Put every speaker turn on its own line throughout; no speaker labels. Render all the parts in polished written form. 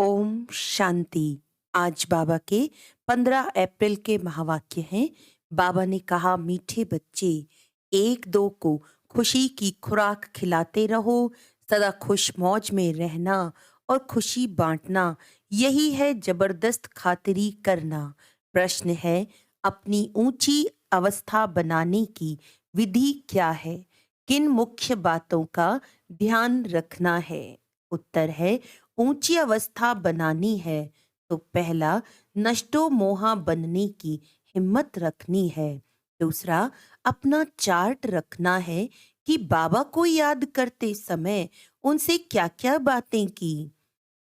ओम शांति। आज बाबा के 15 अप्रैल के महावाक्य हैं। बाबा ने कहा, मीठे बच्चे, एक दो को खुशी की खुराक खिलाते रहो। सदा खुश मौज में रहना और खुशी बांटना, यही है जबरदस्त खातिरी करना। प्रश्न है, अपनी ऊंची अवस्था बनाने की विधि क्या है? किन मुख्य बातों का ध्यान रखना है? उत्तर है, ऊंची अवस्था बनानी है तो पहला, नष्टो मोहा बनने की हिम्मत रखनी है। दूसरा, अपना चार्ट रखना है कि बाबा को याद करते समय उनसे क्या क्या बातें की,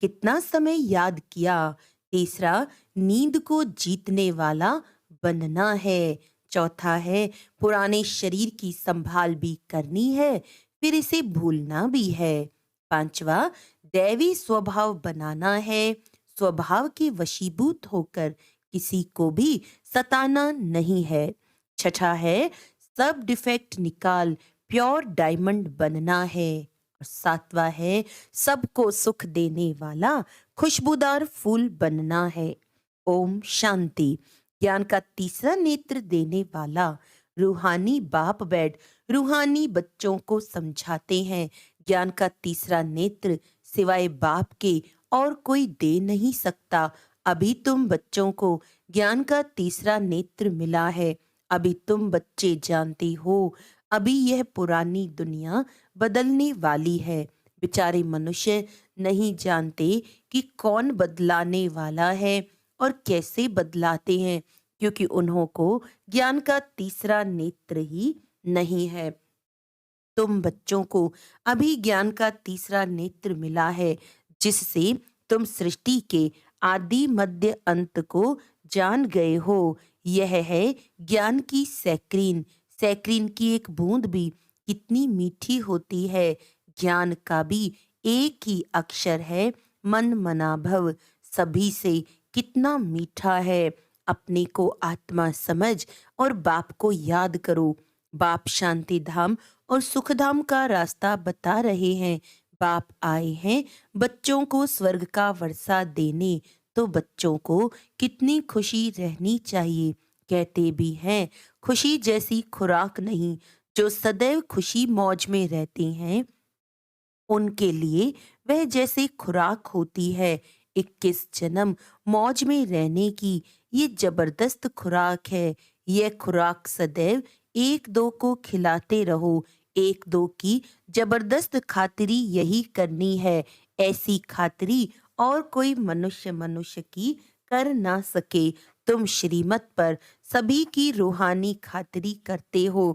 कितना समय याद किया। तीसरा, नींद को जीतने वाला बनना है। चौथा है, पुराने शरीर की संभाल भी करनी है, फिर इसे भूलना भी है। पांचवा, दैवी स्वभाव बनाना है। स्वभाव के वशीभूत होकर किसी को भी सताना नहीं है। छठा है, सब डिफेक्ट निकाल प्योर डायमंड बनना है। और सातवां है, सबको सुख देने वाला खुशबूदार फूल बनना है। ओम शांति। ज्ञान का तीसरा नेत्र देने वाला रूहानी बाप बैठ रूहानी बच्चों को समझाते हैं। ज्ञान का तीसरा नेत्र सिवाय बाप के और कोई दे नहीं सकता। अभी तुम बच्चों को ज्ञान का तीसरा नेत्र मिला है। अभी तुम बच्चे जानते हो, अभी यह पुरानी दुनिया बदलने वाली है। बेचारे मनुष्य नहीं जानते कि कौन बदलाने वाला है और कैसे बदलाते हैं, क्योंकि उन्हों को ज्ञान का तीसरा नेत्र ही नहीं है। तुम बच्चों को अभी ज्ञान का तीसरा नेत्र मिला है, जिससे तुम सृष्टि के आदि मध्य अंत को जान गए हो। यह है ज्ञान की सैक्रीन। सैक्रीन की एक बूंद भी कितनी मीठी होती है। ज्ञान का भी एक ही अक्षर है, मन मना भव। सभी से कितना मीठा है। अपने को आत्मा समझ और बाप को याद करो। बाप शांति धाम और सुखधाम का रास्ता बता रहे हैं। बाप आए हैं बच्चों को स्वर्ग का वर्षा देने, तो बच्चों को कितनी खुशी रहनी चाहिए। कहते भी हैं, खुशी जैसी खुराक नहीं। जो सदैव खुशी मौज में रहते हैं उनके लिए वह जैसे खुराक होती है। 21 जन्म मौज में रहने की ये जबरदस्त खुराक है। यह खुराक सदैव एक दो को खिलाते रहो। एक दो की जबरदस्त खातिरी यही करनी है। ऐसी खातिरी और कोई मनुष्य मनुष्य की कर ना सके। तुम श्रीमत पर सभी की रूहानी खातिरी करते हो।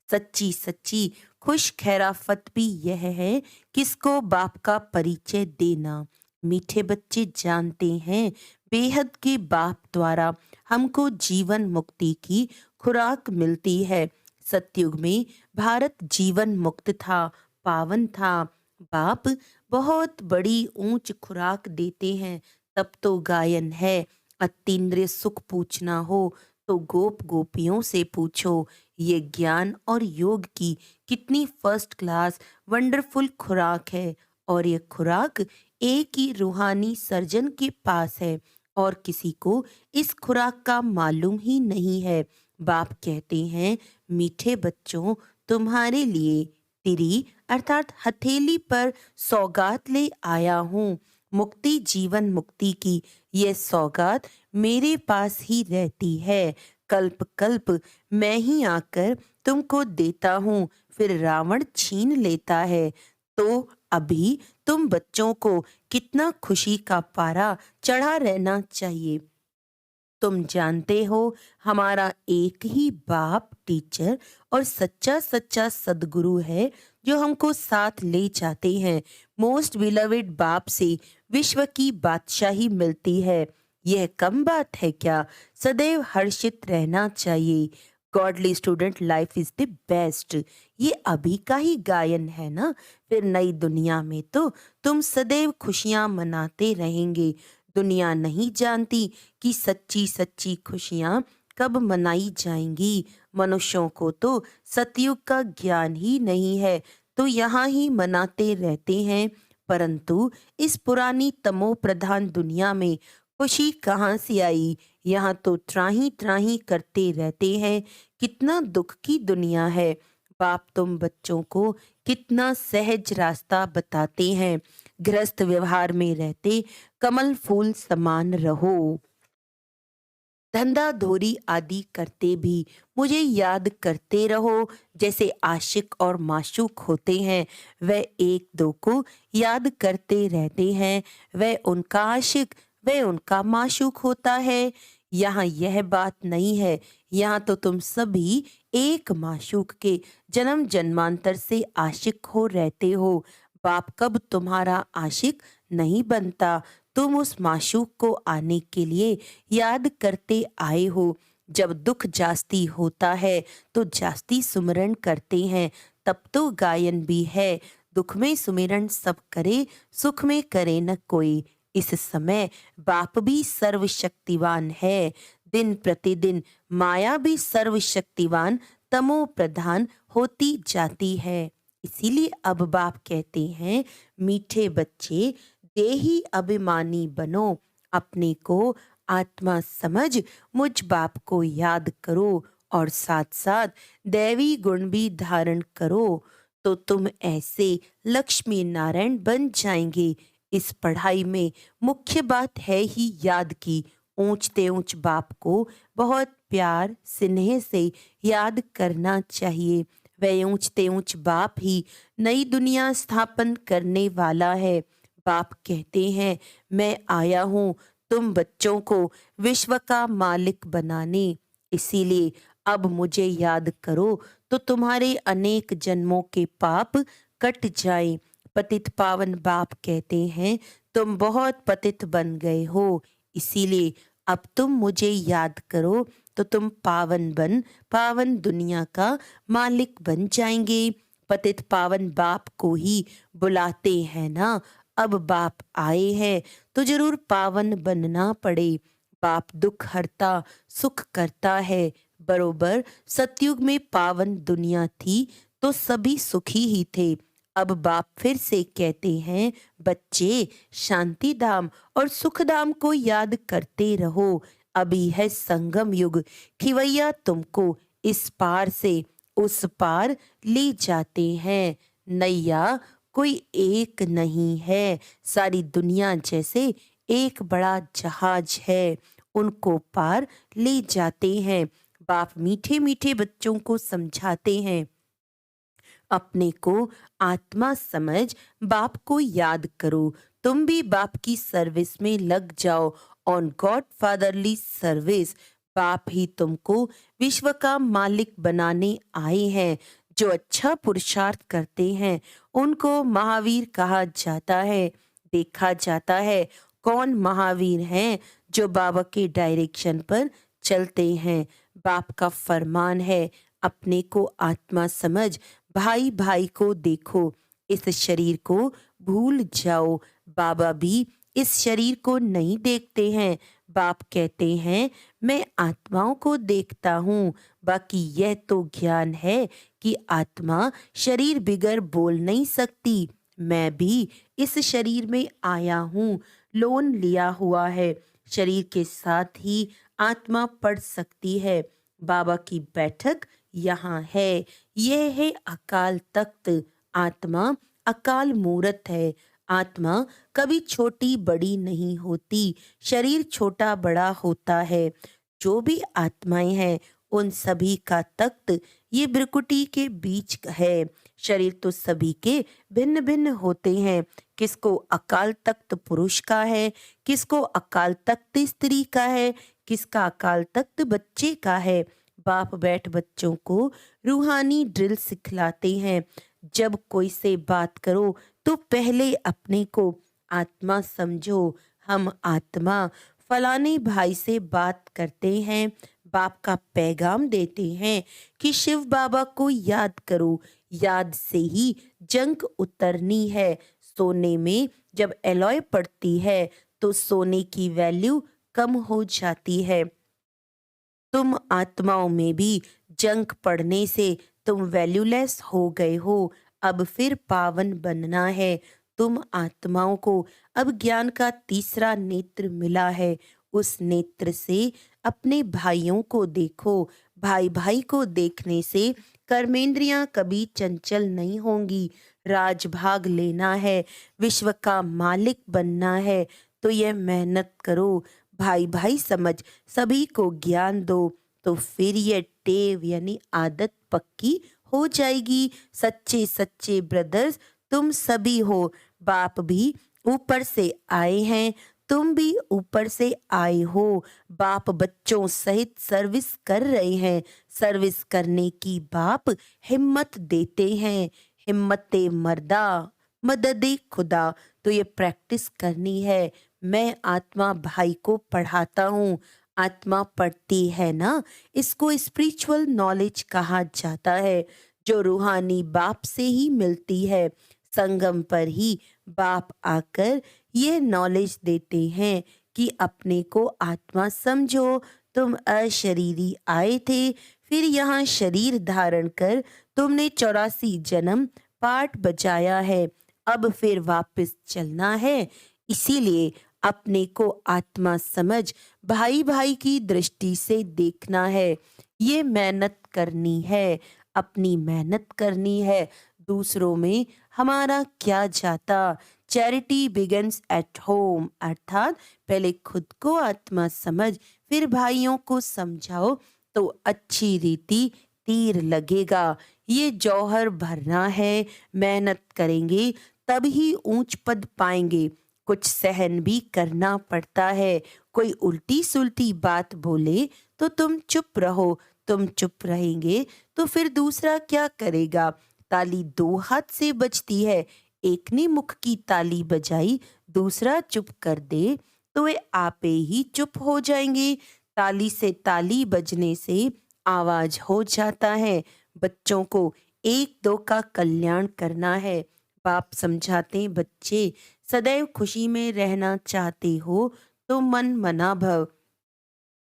सच्ची सच्ची खुश खैराफत भी यह है, किसको बाप का परिचय देना। मीठे बच्चे जानते हैं, बेहद के बाप द्वारा हमको जीवन मुक्ति की खुराक मिलती है। सतयुग में भारत जीवन मुक्त था, पावन था। बाप बहुत बड़ी ऊंच खुराक देते हैं। तब तो गायन है, अतीन्द्रिय सुख पूछना हो तो गोप गोपियों से पूछो। ये ज्ञान और योग की कितनी फर्स्ट क्लास वंडरफुल खुराक है। और ये खुराक एक ही रूहानी सर्जन के पास है और किसी को इस खुराक का मालूम ही नहीं है। बाप कहते हैं, मीठे बच्चों, तुम्हारे लिए तिरी अर्थात हथेली पर सौगात ले आया हूँ। मुक्ति जीवन मुक्ति की यह सौगात मेरे पास ही रहती है। कल्प कल्प मैं ही आकर तुमको देता हूँ, फिर रावण छीन लेता है। तो अभी तुम बच्चों को कितना खुशी का पारा चढ़ा रहना चाहिए। तुम जानते हो, हमारा एक ही बाप टीचर और सच्चा सच्चा सदगुरु है, जो हमको साथ ले जाते हैं। मोस्ट बिलवेड बाप से विश्व की बादशाही मिलती है। यह कम बात है क्या? सदैव हर्षित रहना चाहिए। Godly student life is the best. ये अभी का ही गायन है ना, फिर नई दुनिया में तो तुम सदैव खुशियां मनाते रहेंगे। दुनिया नहीं जानती कि सच्ची सच्ची खुशियां कब मनाई जाएंगी। मनुष्यों को तो सतयुग का ज्ञान ही नहीं है, तो यहाँ ही मनाते रहते हैं। परंतु इस पुरानी तमो प्रधान दुनिया में खुशी कहाँ से आई? यहाँ तो त्राही त्राही करते रहते हैं। कितना दुख की दुनिया है। बाप तुम बच्चों को कितना सहज रास्ता बताते हैं। गृहस्थ व्यवहार में रहते कमल फूल समान रहो। धंधा धोरी आदि करते भी मुझे याद करते रहो। जैसे आशिक और माशूक होते हैं, वह एक दो को याद करते रहते हैं। वह उनका आशिक, वह उनका माशूक होता है। यहाँ यह बात नहीं है। यहाँ तो तुम सभी एक माशूक के जन्म जन्मांतर से आशिक हो रहते हो। बाप कब तुम्हारा आशिक नहीं बनता। तुम उस माशूक को आने के लिए याद करते आए हो। जब दुख जास्ती होता है तो जास्ती सुमिरन करते हैं। तब तो गायन भी है, दुख में सुमिरन सब करे, सुख में करे न कोई। इस समय बाप भी सर्वशक्तिवान है। दिन प्रतिदिन माया भी सर्वशक्तिवान तमो प्रधान होती जाती है। इसीलिए अब बाप कहते हैं, मीठे बच्चे देही अभिमानी बनो। अपने को आत्मा समझ मुझ बाप को याद करो और साथ साथ दैवी गुण भी धारण करो, तो तुम ऐसे लक्ष्मी नारायण बन जाएंगे। इस पढ़ाई में मुख्य बात है ही याद की। ऊंचते ऊंच बाप को बहुत प्यार स्नेह से याद करना चाहिए। वह ऊंचते ऊंच बाप ही नई दुनिया स्थापन करने वाला है। बाप कहते हैं, मैं आया हूँ तुम बच्चों को विश्व का मालिक बनाने। इसीलिए अब मुझे याद करो तो तुम्हारे अनेक जन्मों के पाप कट जाएं। पतित पावन बाप कहते हैं, तुम बहुत पतित बन गए हो। इसीलिए अब तुम मुझे याद करो तो तुम पावन बन पावन दुनिया का मालिक बन जाएंगे। पतित पावन बाप को ही बुलाते हैं ना। अब बाप आए हैं तो जरूर पावन बनना पड़े। बाप दुख हरता सुख करता है। बरोबर सतयुग में पावन दुनिया थी तो सभी सुखी ही थे। अब बाप फिर से कहते हैं, बच्चे शांति धाम और सुख धाम को याद करते रहो। अभी है संगम युग। खिवैया तुमको इस पार से उस पार ले जाते हैं। नैया कोई एक नहीं है। सारी दुनिया जैसे एक बड़ा जहाज है, उनको पार ले जाते हैं। बाप मीठे मीठे बच्चों को समझाते हैं, अपने को आत्मा समझ बाप को याद करो। तुम भी बाप की सर्विस में लग जाओ, ऑन गॉड फादरली सर्विस। बाप ही तुमको विश्व का मालिक बनाने आए हैं। जो अच्छा पुरुषार्थ करते हैं उनको महावीर कहा जाता है। देखा जाता है कौन महावीर हैं, जो बाबा के डायरेक्शन पर चलते हैं। बाप का फरमान है, अपने को आत्मा समझ भाई भाई को देखो। इस शरीर को भूल जाओ। बाबा भी इस शरीर को नहीं देखते हैं। बाप कहते हैं, मैं आत्माओं को देखता हूँ। बाकी यह तो ज्ञान है कि आत्मा शरीर बिगर बोल नहीं सकती। मैं भी इस शरीर में आया हूँ, लोन लिया हुआ है। शरीर के साथ ही आत्मा पढ़ सकती है। बाबा की बैठक यहाँ है। यह है अकाल तख्त। आत्मा अकाल मूरत है। आत्मा कभी छोटी बड़ी नहीं होती। शरीर छोटा बड़ा होता है। जो भी आत्माएं हैं उन सभी का तख्त ये ब्रकुटी के बीच है। शरीर तो सभी के भिन्न भिन्न होते हैं। किसको अकाल तख्त पुरुष का है, किसको अकाल तख्त स्त्री का है, किसका अकाल तख्त बच्चे का है। बाप बैठ बच्चों को रूहानी ड्रिल सिखलाते हैं। जब कोई से बात करो तो पहले अपने को आत्मा समझो। हम आत्मा फलाने भाई से बात करते हैं। बाप का पैगाम देते हैं कि शिव बाबा को याद करो। याद से ही जंग उतरनी है। सोने में जब एलॉय पड़ती है तो सोने की वैल्यू कम हो जाती है। तुम आत्माओं में भी जंग पड़ने से तुम वैल्यूलेस हो गए हो। अब फिर पावन बनना है। तुम आत्माओं को अब ज्ञान का तीसरा नेत्र मिला है। उस नेत्र से अपने भाइयों को देखो। भाई भाई को देखने से कर्मेंद्रियां कभी चंचल नहीं होंगी। राजभाग लेना है, विश्व का मालिक बनना है, तो यह मेहनत करो। भाई भाई समझ सभी को ज्ञान दो, तो फिर ये टेव यानी आदत पक्की हो जाएगी। सच्चे सच्चे ब्रदर्स तुम सभी हो। बाप भी ऊपर से आए हैं, तुम भी ऊपर से आए हो। बाप बच्चों सहित सर्विस कर रहे हैं। सर्विस करने की बाप हिम्मत देते हैं। हिम्मते मर्दा मददे खुदा। तो ये प्रैक्टिस करनी है। मैं आत्मा भाई को पढ़ाता हूँ। आत्मा पढ़ती है ना, इसको स्पिरिचुअल नॉलेज कहा जाता है, जो रूहानी बाप से ही मिलती है। संगम पर ही बाप आकर ये नॉलेज देते हैं कि अपने को आत्मा समझो। तुम अशरीरी आए थे, फिर यहाँ शरीर धारण कर तुमने 84 जन्म पाठ बजाया है। अब फिर वापस चलना है। इसीलिए अपने को आत्मा समझ भाई भाई की दृष्टि से देखना है। ये मेहनत करनी है, अपनी मेहनत करनी है। दूसरों में हमारा क्या जाता। चैरिटी बिगन्स एट होम, अर्थात पहले खुद को आत्मा समझ फिर भाइयों को समझाओ, तो अच्छी रीति तीर लगेगा। ये जौहर भरना है। मेहनत करेंगे तभी ऊंच पद पाएंगे। कुछ सहन भी करना पड़ता है। कोई उल्टी सुल्टी बात बोले तो तुम चुप रहो। तुम चुप रहेंगे तो फिर दूसरा क्या करेगा। ताली दो हाथ से बजती है। एक ने मुख की ताली बजाई, दूसरा चुप कर दे तो वे आपे ही चुप हो जाएंगे। ताली से ताली बजने से आवाज हो जाता है। बच्चों को एक दो का कल्याण करना है। बाप समझाते हैं, बच्चे सदैव खुशी में रहना चाहते हो तो मन मना भव।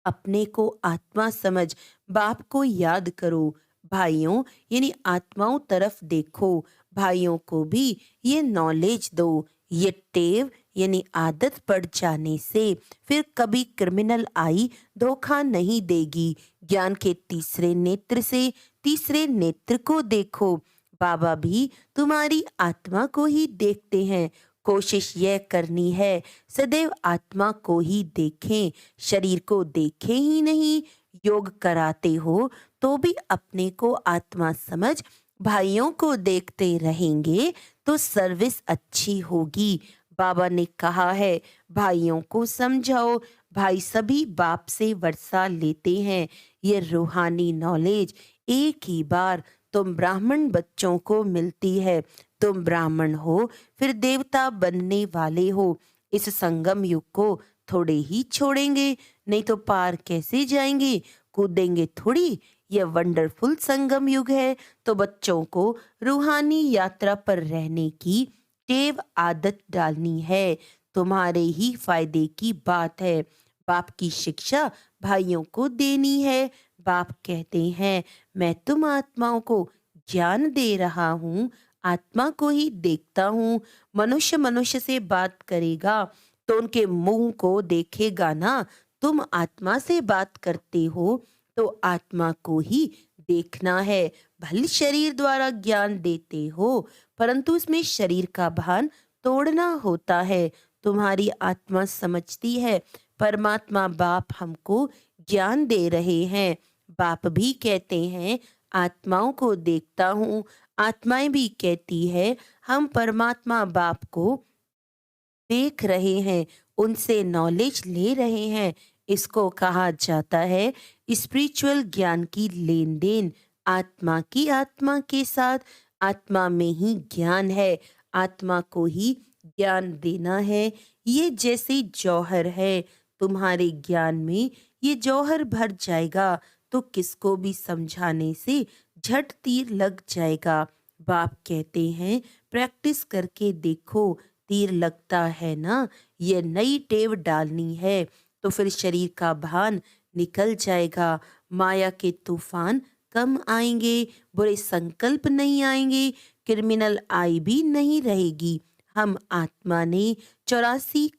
अपने को आत्मा समझ बाप को याद करो। भाइयों यानी आत्माओं तरफ देखो। भाइयों को भी ये नॉलेज दो। ये टेव यानी आदत पड़ जाने से फिर कभी क्रिमिनल आई धोखा नहीं देगी। ज्ञान के तीसरे नेत्र से तीसरे नेत्र को देखो। बाबा भी तुम्हारी आत्मा को ही देखते हैं। कोशिश यह करनी है सदैव आत्मा को ही देखें, शरीर को देखें ही नहीं। योग कराते हो तो भी अपने को आत्मा समझ भाइयों को देखते रहेंगे तो सर्विस अच्छी होगी। बाबा ने कहा है भाइयों को समझाओ। भाई सभी बाप से वर्षा लेते हैं। ये रूहानी नॉलेज एक ही बार तुम ब्राह्मण बच्चों को मिलती है। तुम ब्राह्मण हो फिर देवता बनने वाले हो। इस संगम युग को थोड़े ही छोड़ेंगे, नहीं तो पार कैसे जाएंगे। कूदेंगे थोड़ी। यह वंडरफुल संगम युग है, तो बच्चों को रूहानी यात्रा पर रहने की टेव आदत डालनी है। तुम्हारे ही फायदे की बात है। बाप की शिक्षा भाइयों को देनी है। बाप कहते हैं मैं तुम आत्माओं को ज्ञान दे रहा हूँ, आत्मा को ही देखता हूँ। मनुष्य मनुष्य से बात करेगा तो उनके मुंह को देखेगा ना। तुम आत्मा से बात करते हो तो आत्मा को ही देखना है। भले शरीर द्वारा ज्ञान देते हो, परंतु उसमें शरीर का भान तोड़ना होता है। तुम्हारी आत्मा समझती है परमात्मा बाप हमको ज्ञान दे रहे हैं। बाप भी कहते हैं आत्माओं को देखता हूँ। आत्माएं भी कहती है हम परमात्मा बाप को देख रहे हैं, उनसे नॉलेज ले रहे हैं। इसको कहा जाता है स्पिरिचुअल ज्ञान की लेन देन। आत्मा की आत्मा के साथ। आत्मा में ही ज्ञान है, आत्मा को ही ज्ञान देना है। ये जैसे जौहर है, तुम्हारे ज्ञान में ये जौहर भर जाएगा तो किसको भी समझाने से झट तीर लग जाएगा। बाप कहते हैं प्रैक्टिस करके देखो, तीर लगता है ना। ये नई टेव डालनी है तो फिर शरीर का भान निकल जाएगा। माया के तूफान कम आएंगे, बुरे संकल्प नहीं आएंगे, क्रिमिनल आई भी नहीं रहेगी। हम आत्मा ने 84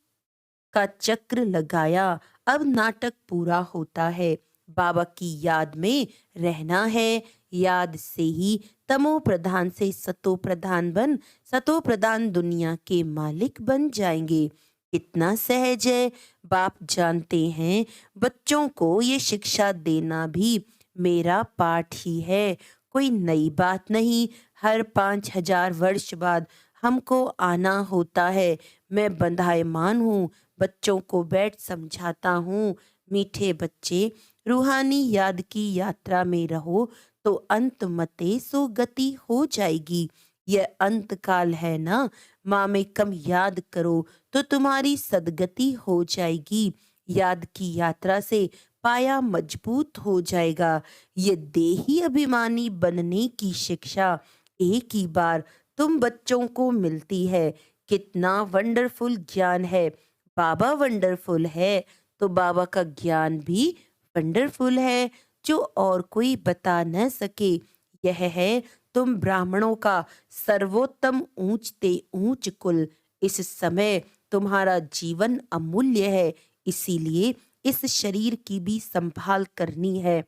का चक्र लगाया। अब नाटक पूरा होता है। बाबा की याद में रहना है। याद से ही तमो प्रधान से सतो प्रधान बन सतो प्रधान दुनिया के मालिक बन जाएंगे। कितना सहज है। बाप जानते हैं बच्चों को ये शिक्षा देना भी मेरा पाठ ही है। कोई नई बात नहीं। हर 5000 वर्ष बाद हमको आना होता है। मैं बंधायमान हूँ। बच्चों को बैठ समझाता हूँ। मीठे बच्चे, रूहानी याद की यात्रा में रहो तो अंत मते सो गति हो जाएगी। यह अंत काल है ना। माँ में कम याद करो तो तुम्हारी सदगति हो जाएगी। याद की यात्रा से पाया मजबूत हो जाएगा। ये देही अभिमानी बनने की शिक्षा एक ही बार तुम बच्चों को मिलती है। कितना वंडरफुल ज्ञान है। बाबा वंडरफुल है तो बाबा का ज्ञान भी वंडरफुल है, जो और कोई बता न सके। यह है तुम ब्राह्मणों का सर्वोत्तम ऊंचते ऊंच कुल। इस समय तुम्हारा जीवन अमूल्य है, इसीलिए इस शरीर की भी संभाल करनी है।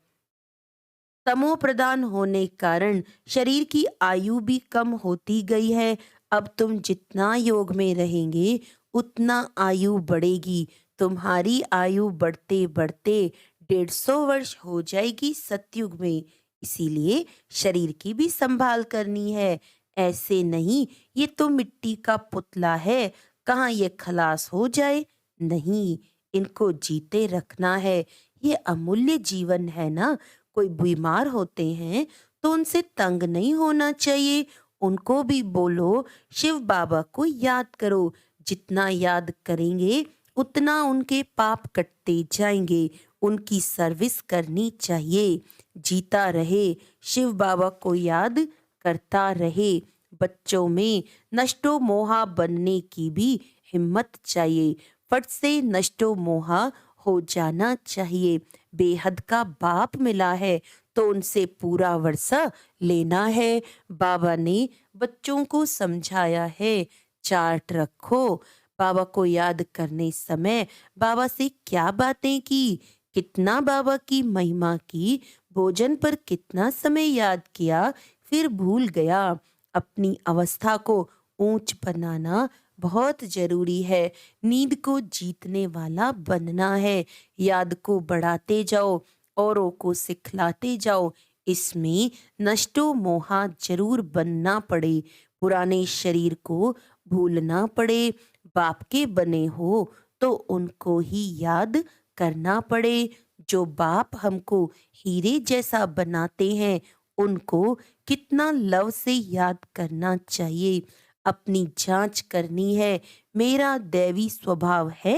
तमो प्रधान होने कारण शरीर की आयु भी कम होती गई है। अब तुम जितना योग में रहेंगे उतना आयु बढ़ेगी। तुम्हारी आयु बढ़ते बढ़ते 150 वर्ष हो जाएगी सतयुग में। इसीलिए शरीर की भी संभाल करनी है। ऐसे नहीं ये तो मिट्टी का पुतला है, कहाँ ये खलास हो जाए। नहीं, इनको जीते रखना है। ये अमूल्य जीवन है ना। कोई बीमार होते हैं तो उनसे तंग नहीं होना चाहिए। उनको भी बोलो शिव बाबा को याद करो। जितना याद करेंगे उतना उनके पाप कटते जाएंगे। उनकी सर्विस करनी चाहिए। जीता रहे, शिव बाबा को याद करता रहे। बच्चों में नष्टो मोहा बनने की भी हिम्मत चाहिए। फट से नष्टो मोहा हो जाना चाहिए। बेहद का बाप मिला है तो उनसे पूरा वर्षा लेना है। बाबा ने बच्चों को समझाया है, चार्ट रखो। बाबा को याद करने समय बाबा से क्या बातें की, कितना बाबा की महिमा की, भोजन पर कितना समय याद किया, फिर भूल गया। अपनी अवस्था को ऊंच बनाना बहुत जरूरी है। नींद को जीतने वाला बनना है। याद को बढ़ाते जाओ, औरों को सिखलाते जाओ। इसमें नष्टो मोहा जरूर बनना पड़े। पुराने शरीर को भूलना पड़े। बाप के बने हो तो उनको ही याद करना पड़े। जो बाप हमको हीरे जैसा बनाते हैं उनको कितना लव से याद करना चाहिए। अपनी जांच करनी है। मेरा दैवी स्वभाव है।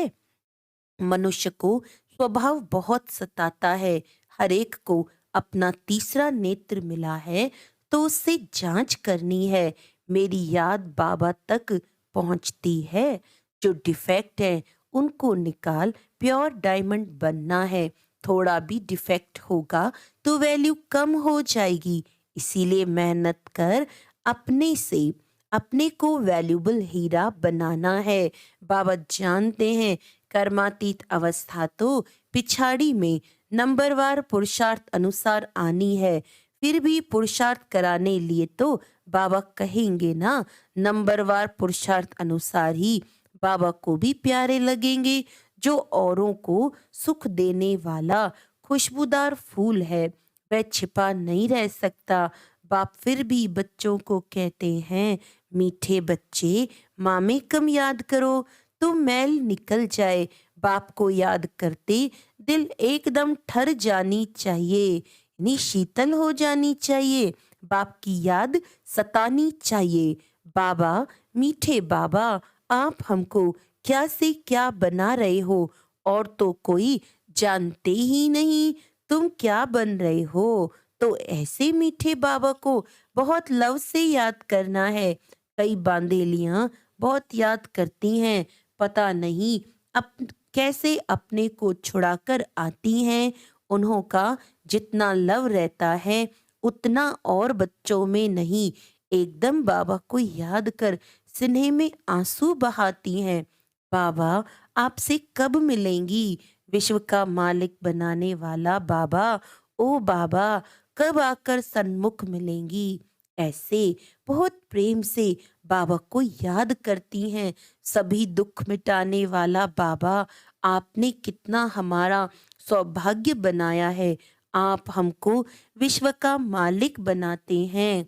मनुष्य को स्वभाव बहुत सताता है। हर एक को अपना तीसरा नेत्र मिला है तो उससे जांच करनी है। मेरी याद बाबा तक पहुंचती है। जो डिफेक्ट है उनको निकाल प्योर डायमंड बनना है। थोड़ा भी डिफेक्ट होगा तो वैल्यू कम हो जाएगी। इसीलिए मेहनत कर अपने से अपने को वैल्यूबल हीरा बनाना है। बाबा जानते हैं कर्मातीत अवस्था तो पिछाड़ी में नंबरवार पुरुषार्थ अनुसार आनी है। फिर भी पुरुषार्थ कराने लिए तो बाबा कहेंगे ना, नंबरवार पुरुषार्थ अनुसार ही बाबा को भी प्यारे लगेंगे। जो औरों को सुख देने वाला खुशबूदार फूल है वह छिपा नहीं रह सकता। बाप फिर भी बच्चों को कहते हैं, मीठे बच्चे, माँ में कम याद करो तो मैल निकल जाए। बाप को याद करते दिल एकदम ठर जानी चाहिए, यानी शीतल हो जानी चाहिए। बाप की याद सतानी चाहिए। बाबा, मीठे बाबा, आप हमको क्या से क्या बना रहे हो और तो कोई जानते ही नहीं तुम क्या बन रहे हो। तो ऐसे मीठे बाबा को बहुत लव से याद करना है। कई बांदेलियां बहुत याद करती हैं, पता नहीं अप कैसे अपने को छुड़ाकर आती हैं। उन्हों का जितना लव रहता है उतना और बच्चों में नहीं। एकदम बाबा को याद कर सिन्हे में आंसू बहाती हैं। बाबा, आपसे कब मिलेंगी? विश्व का मालिक बनाने वाला बाबा, ओ बाबा, कब आकर सन्मुख मिलेंगी? ऐसे बहुत प्रेम से बाबा को याद करती हैं। सभी दुख मिटाने वाला बाबा, आपने कितना हमारा सौभाग्य बनाया है। आप हमको विश्व का मालिक बनाते हैं।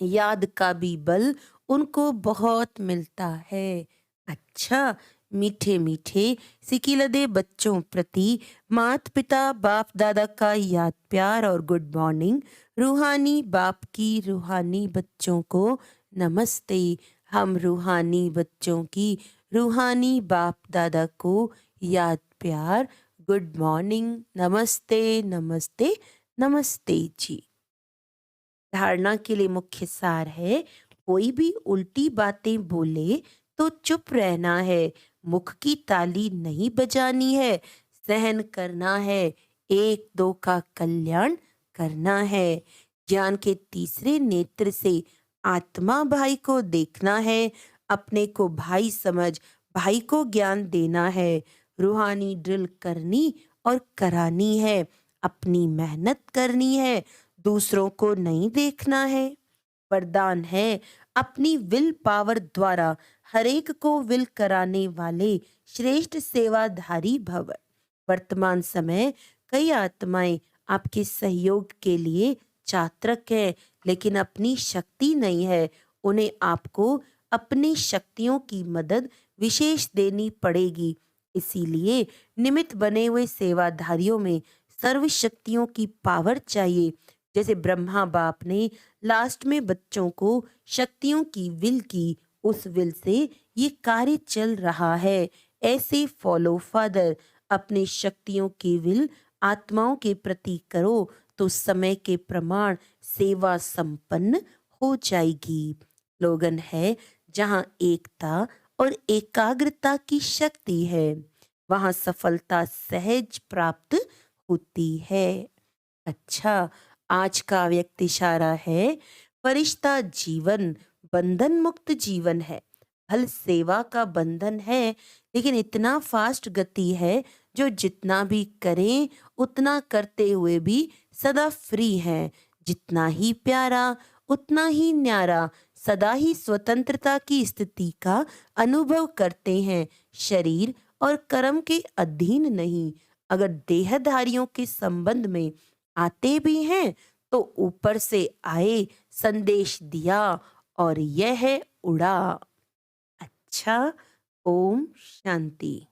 याद का भी बल उनको बहुत मिलता है। अच्छा, मीठे मीठे सिकिलदे बच्चों प्रति मात पिता बाप दादा का याद प्यार और गुड मॉर्निंग। रूहानी बाप की रूहानी बच्चों को नमस्ते। हम रूहानी बच्चों की रूहानी बाप दादा को याद प्यार, गुड मॉर्निंग, नमस्ते नमस्ते नमस्ते जी। धारणा के लिए मुख्य सार है, कोई भी उल्टी बातें बोले तो चुप रहना है, मुख की ताली नहीं बजानी है, सहन करना है, एक दो का कल्याण करना है। ज्ञान के तीसरे नेत्र से आत्मा भाई को देखना है, अपने को भाई समझ भाई को ज्ञान देना है। रूहानी ड्रिल करनी और करानी है, अपनी मेहनत करनी है, दूसरों को नहीं देखना है। वरदान है, अपनी विल पावर द्वारा हरेक को विल कराने वाले श्रेष्ठ सेवाधारी भव। वर्तमान समय कई आत्माएं आपके सहयोग के लिए चातक है, लेकिन अपनी शक्ति नहीं है। उन्हें आपको अपनी शक्तियों की मदद विशेष देनी पड़ेगी। इसीलिए निमित्त बने हुए सेवाधारियों में सर्व शक्तियों की पावर चाहिए। जैसे ब्रह्मा बाप ने लास्ट में बच्चों को शक्तियों की विल की, उस विल से ये कार्य चल रहा है। ऐसे फॉलो फादर, अपनी शक्तियों की विल आत्माओं के प्रति करो तो समय के प्रमाण सेवा संपन्न हो जाएगी। स्लोगन है, जहाँ एकता और एकाग्रता की शक्ति है, वहाँ सफलता सहज प्राप्त होती है। अच्छा, आज का व्यक्ति इशारा है, फरिश्ता जीवन बंधन मुक्त जीवन है। फल सेवा का बंधन है, लेकिन इतना फास्ट गति है जो जितना भी करें उतना करते हुए भी सदा फ्री है। जितना ही प्यारा उतना ही न्यारा, सदा ही स्वतंत्रता की स्थिति का अनुभव करते हैं, शरीर और कर्म के अधीन नहीं। अगर देहधारियों के संबंध में आते भी हैं तो ऊपर से आए, संदेश दिया और यह उड़ा। अच्छा, ओम शांति।